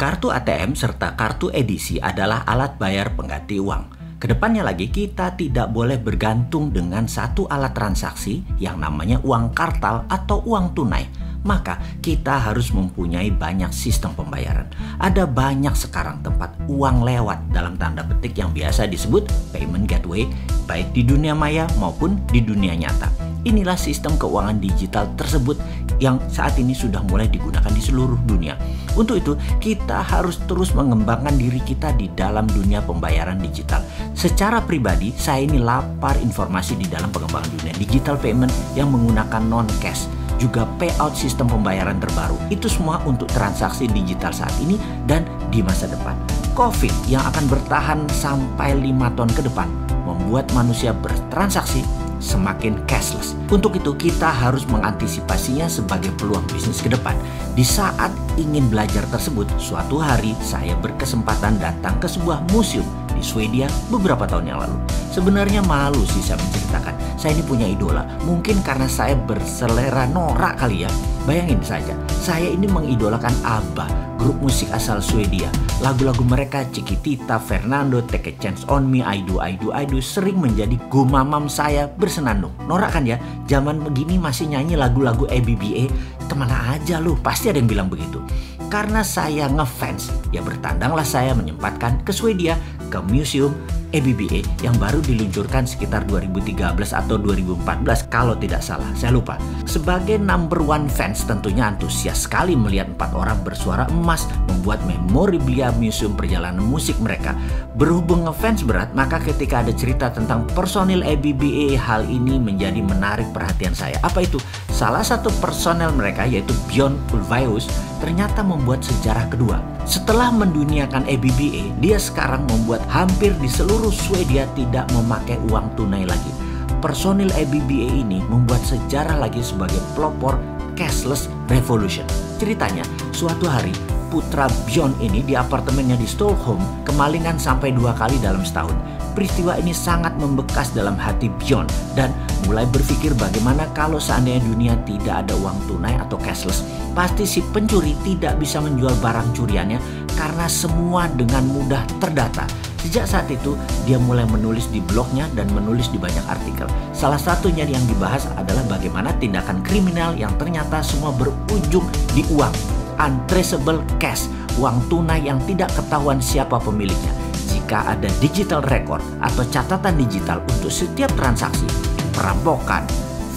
Kartu ATM serta kartu edisi adalah alat bayar pengganti uang. Kedepannya lagi kita tidak boleh bergantung dengan satu alat transaksi yang namanya uang kartal atau uang tunai. Maka kita harus mempunyai banyak sistem pembayaran. Ada banyak sekarang tempat uang lewat dalam tanda petik yang biasa disebut payment gateway, baik di dunia maya maupun di dunia nyata. Inilah sistem keuangan digital tersebut yang saat ini sudah mulai digunakan di seluruh dunia. Untuk itu, kita harus terus mengembangkan diri kita di dalam dunia pembayaran digital. Secara pribadi, saya ini lapar informasi di dalam pengembangan dunia digital payment yang menggunakan non-cash. Juga payout sistem pembayaran terbaru. Itu semua untuk transaksi digital saat ini dan di masa depan. COVID yang akan bertahan sampai 5 tahun ke depan membuat manusia bertransaksi semakin cashless. Untuk itu kita harus mengantisipasinya sebagai peluang bisnis ke depan. Di saat ingin belajar tersebut, suatu hari saya berkesempatan datang ke sebuah museum di Swedia beberapa tahun yang lalu. Sebenarnya malu sih saya menceritakan. Saya ini punya idola. Mungkin karena saya berselera norak kali ya. Bayangin saja, saya ini mengidolakan ABBA, grup musik asal Swedia. Lagu-lagu mereka Chiquitita, Fernando, Take a Chance on Me, I Do, sering menjadi gumamam saya bersenandung. Norak kan ya, zaman begini masih nyanyi lagu-lagu ABBA. Kemana aja lu, pasti ada yang bilang begitu. Karena saya ngefans, ya bertandanglah saya menyempatkan ke Swedia, ke museum ABBA yang baru diluncurkan sekitar 2013 atau 2014 kalau tidak salah, saya lupa. Sebagai number one fans tentunya antusias sekali melihat 4 orang bersuara emas membuat memorabilia museum perjalanan musik mereka. Berhubung ngefans berat, maka ketika ada cerita tentang personil ABBA, hal ini menjadi menarik perhatian saya. Apa itu? Salah satu personel mereka yaitu Björn Ulvaeus ternyata membuat sejarah kedua. Setelah menduniakan ABBA, dia sekarang membuat hampir di seluruh Swedia tidak memakai uang tunai lagi. Personil ABBA ini membuat sejarah lagi sebagai pelopor cashless revolution. Ceritanya, suatu hari putra Björn ini di apartemennya di Stockholm kemalingan sampai 2 kali dalam setahun. Peristiwa ini sangat membekas dalam hati Björn dan mulai berpikir bagaimana kalau seandainya dunia tidak ada uang tunai atau cashless. Pasti si pencuri tidak bisa menjual barang curiannya karena semua dengan mudah terdata. Sejak saat itu, dia mulai menulis di blognya dan menulis di banyak artikel. Salah satunya yang dibahas adalah bagaimana tindakan kriminal yang ternyata semua berujung di uang. Untraceable cash, uang tunai yang tidak ketahuan siapa pemiliknya. Jika ada digital record atau catatan digital untuk setiap transaksi, perampokan,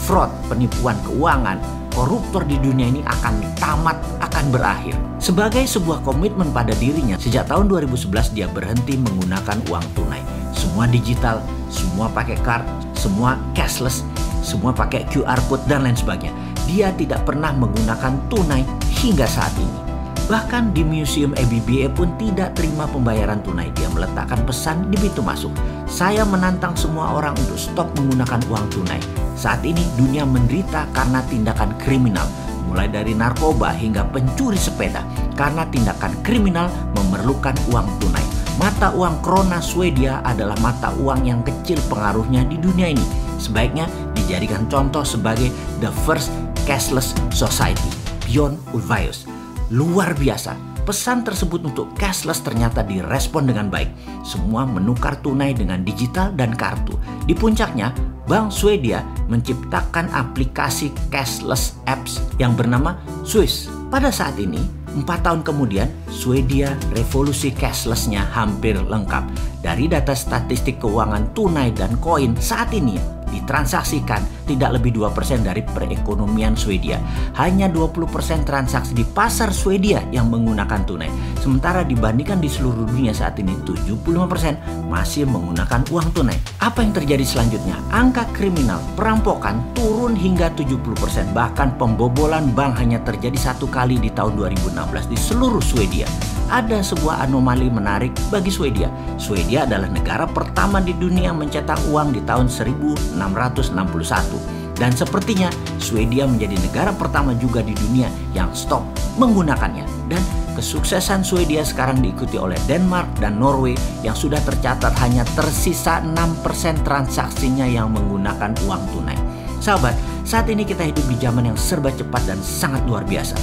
fraud, penipuan keuangan, koruptor di dunia ini akan tamat, akan berakhir. Sebagai sebuah komitmen pada dirinya, sejak tahun 2011 dia berhenti menggunakan uang tunai. Semua digital, semua pakai card, semua cashless, semua pakai QR code dan lain sebagainya. Dia tidak pernah menggunakan tunai hingga saat ini. Bahkan di museum ABBA pun tidak terima pembayaran tunai. Dia meletakkan pesan di pintu masuk. Saya menantang semua orang untuk stop menggunakan uang tunai. Saat ini dunia menderita karena tindakan kriminal. Mulai dari narkoba hingga pencuri sepeda. Karena tindakan kriminal memerlukan uang tunai. Mata uang krona Swedia adalah mata uang yang kecil pengaruhnya di dunia ini. Sebaiknya dijadikan contoh sebagai the first cashless society. Björn Ulvaeus. Luar biasa, pesan tersebut untuk cashless ternyata direspon dengan baik. Semua menukar tunai dengan digital dan kartu. Di puncaknya, Bank Swedia menciptakan aplikasi cashless apps yang bernama Swish. Pada saat ini, 4 tahun kemudian, Swedia revolusi cashlessnya hampir lengkap. Dari data statistik keuangan tunai dan koin saat ini ditransaksikan tidak lebih 2% dari perekonomian Swedia. Hanya 20% transaksi di pasar Swedia yang menggunakan tunai. Sementara dibandingkan di seluruh dunia saat ini 75% masih menggunakan uang tunai. Apa yang terjadi selanjutnya? Angka kriminal, perampokan turun hingga 70%. Bahkan pembobolan bank hanya terjadi 1 kali di tahun 2016 di seluruh Swedia. Ada sebuah anomali menarik bagi Swedia. Swedia adalah negara pertama di dunia mencetak uang di tahun 1661. Dan sepertinya Swedia menjadi negara pertama juga di dunia yang stop menggunakannya. Dan kesuksesan Swedia sekarang diikuti oleh Denmark dan Norway yang sudah tercatat hanya tersisa 6% transaksinya yang menggunakan uang tunai. Sahabat, saat ini kita hidup di zaman yang serba cepat dan sangat luar biasa.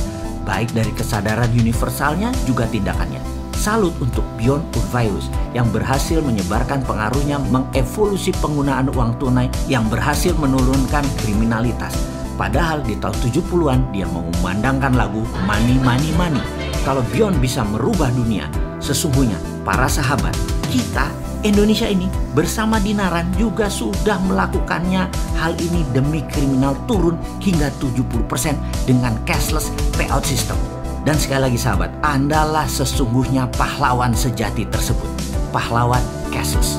baik dari kesadaran universalnya juga tindakannya. Salut untuk Bjorn Ulvaeus yang berhasil menyebarkan pengaruhnya mengevolusi penggunaan uang tunai yang berhasil menurunkan kriminalitas. Padahal di tahun 70-an dia mengumandangkan lagu Money Money Money. Kalau Bjorn bisa merubah dunia, sesungguhnya para sahabat, kita Indonesia ini bersama Dinaran juga sudah melakukannya. Hal ini demi kriminal turun hingga 70% dengan cashless payout system. Dan sekali lagi sahabat, Andalah sesungguhnya pahlawan sejati tersebut. Pahlawan cashless.